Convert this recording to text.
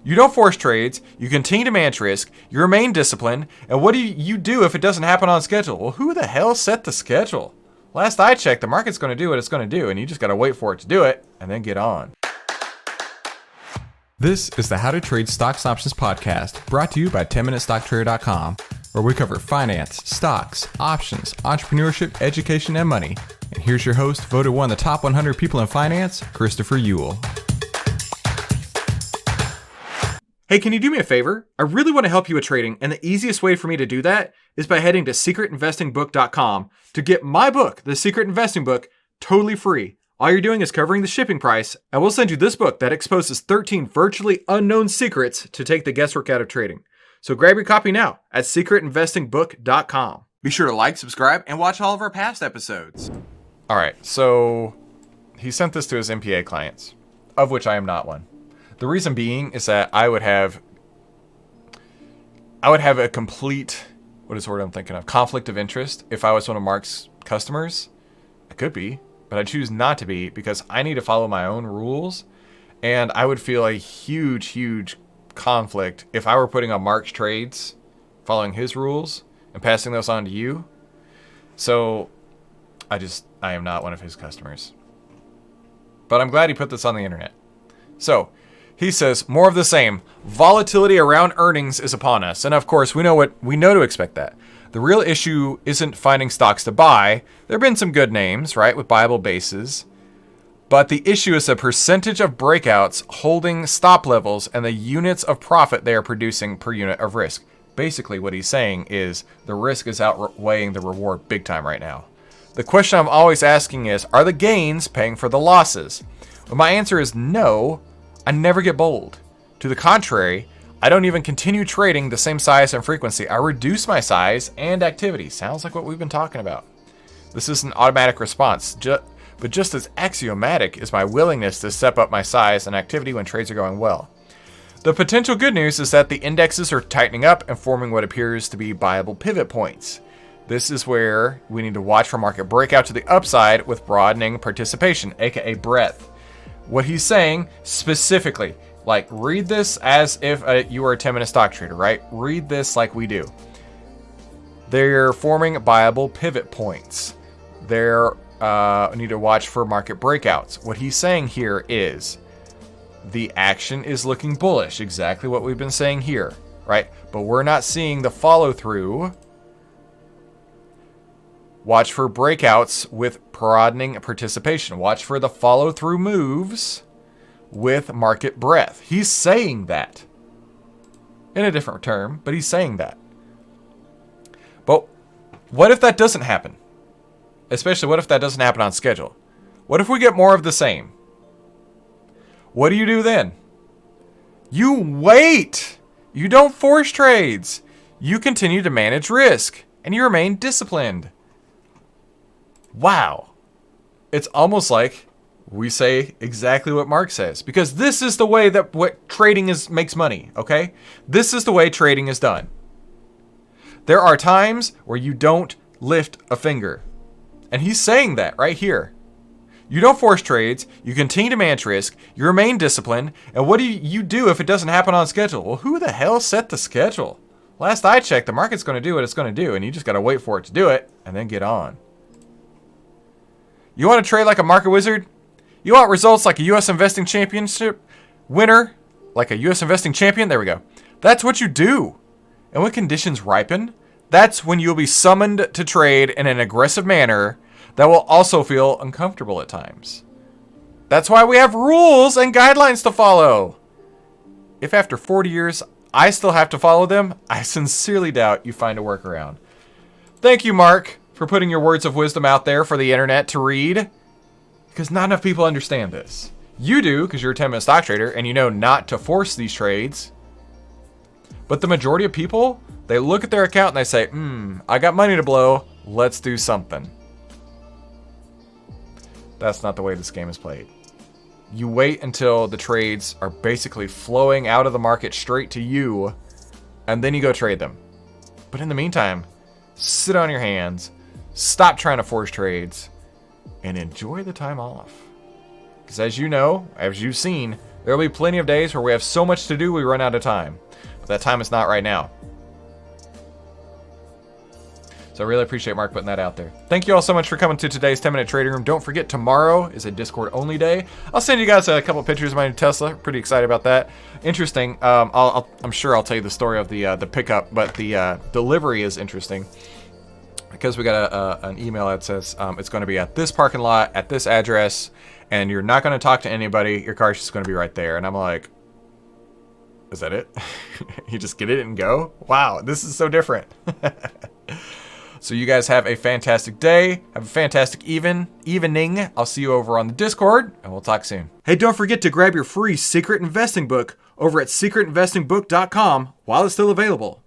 You don't force trades. You continue to manage risk. You remain disciplined. And what do you do if it doesn't happen on schedule? Well, who the hell set the schedule? Last I checked, the market's going to do what it's going to do, and you just got to wait for it to do it and then get on. This is the How to Trade Stocks and Options podcast, brought to you by 10MinuteStockTrader.com, where we cover finance, stocks, options, entrepreneurship, education, and money. And here's your host, voted one of the top 100 people in finance, Christopher Ewell. Hey, can you do me a favor? I really want to help you with trading, and the easiest way for me to do that is by heading to secretinvestingbook.com to get my book, The Secret Investing Book, totally free. All you're doing is covering the shipping price, and we'll send you this book that exposes 13 virtually unknown secrets to take the guesswork out of trading. So grab your copy now at secretinvestingbook.com. Be sure to like, subscribe, and watch all of our past episodes. All right, so he sent this to his MPA clients, of which I am not one. The reason being is that I would have a complete, what is the word I'm thinking of? Conflict of interest if I was one of Mark's customers. I could be, but I choose not to be because I need to follow my own rules. And I would feel a huge conflict if I were putting on Mark's trades, following his rules and passing those on to you. So I am not one of his customers. But I'm glad he put this on the internet. So he says, more of the same. Volatility around earnings is upon us. And of course, we know to expect that. The real issue isn't finding stocks to buy. There have been some good names, right, with buyable bases. But the issue is the percentage of breakouts holding stop levels and the units of profit they are producing per unit of risk. Basically, what he's saying is the risk is outweighing the reward big time right now. The question I'm always asking is, are the gains paying for the losses? Well, my answer is no. I never get bold. To the contrary, I don't even continue trading the same size and frequency. I reduce my size and activity. Sounds like what we've been talking about. This is an automatic response, but just as axiomatic is my willingness to step up my size and activity when trades are going well. The potential good news is that the indexes are tightening up and forming what appears to be buyable pivot points. This is where we need to watch for market breakout to the upside with broadening participation, aka breadth. What he's saying specifically, like read this as if you were a 10-minute stock trader, right? Read this like we do. They're forming buyable pivot points. They're need to watch for market breakouts. What he's saying here is the action is looking bullish, exactly what we've been saying here, right? But we're not seeing the follow through. Watch for breakouts with broadening participation. Watch for the follow-through moves with market breadth. He's saying that in a different term, but he's saying that. But what if that doesn't happen? Especially what if that doesn't happen on schedule? What if we get more of the same? What do you do then? You wait. You don't force trades. You continue to manage risk and you remain disciplined. Wow. It's almost like we say exactly what Mark says, because this is the way that what trading makes money, okay? This is the way trading is done. There are times where you don't lift a finger. And he's saying that right here. You don't force trades, you continue to manage risk, you remain disciplined, and what do you do if it doesn't happen on schedule? Well, who the hell set the schedule? Last I checked, the market's going to do what it's going to do, and you just got to wait for it to do it and then get on. You want to trade like a market wizard? You want results like a U.S. investing championship winner? Like a U.S. investing champion? There we go. That's what you do. And when conditions ripen, that's when you'll be summoned to trade in an aggressive manner that will also feel uncomfortable at times. That's why we have rules and guidelines to follow. If after 40 years I still have to follow them, I sincerely doubt you find a workaround. Thank you, Mark, for putting your words of wisdom out there for the internet to read, because not enough people understand this. You do, because you're a 10-minute stock trader and you know not to force these trades. But the majority of people, they look at their account and they say, I got money to blow, let's do something. That's not the way this game is played. You wait until the trades are basically flowing out of the market straight to you, and then you go trade them. But in the meantime, sit on your hands, stop trying to force trades, and enjoy the time off. Because as you know, as you've seen, There will be plenty of days where we have so much to do we run out of time. But that time is not right now. So I really appreciate Mark putting that out there. Thank you all so much for coming to today's 10-minute trading room. Don't forget, tomorrow is a Discord only day. I'll send you guys a couple pictures of my new Tesla. Pretty excited about that. Interesting. I'm sure I'll tell you the story of the pickup, but the delivery is interesting because we got an email that says it's going to be at this parking lot at this address, and you're not going to talk to anybody. Your car's just going to be right there. And I'm like, is that it? You just get it and go? Wow, this is so different. So you guys have a fantastic day. Have a fantastic evening. I'll see you over on the Discord, and we'll talk soon. Hey, don't forget to grab your free Secret Investing book over at secretinvestingbook.com while it's still available.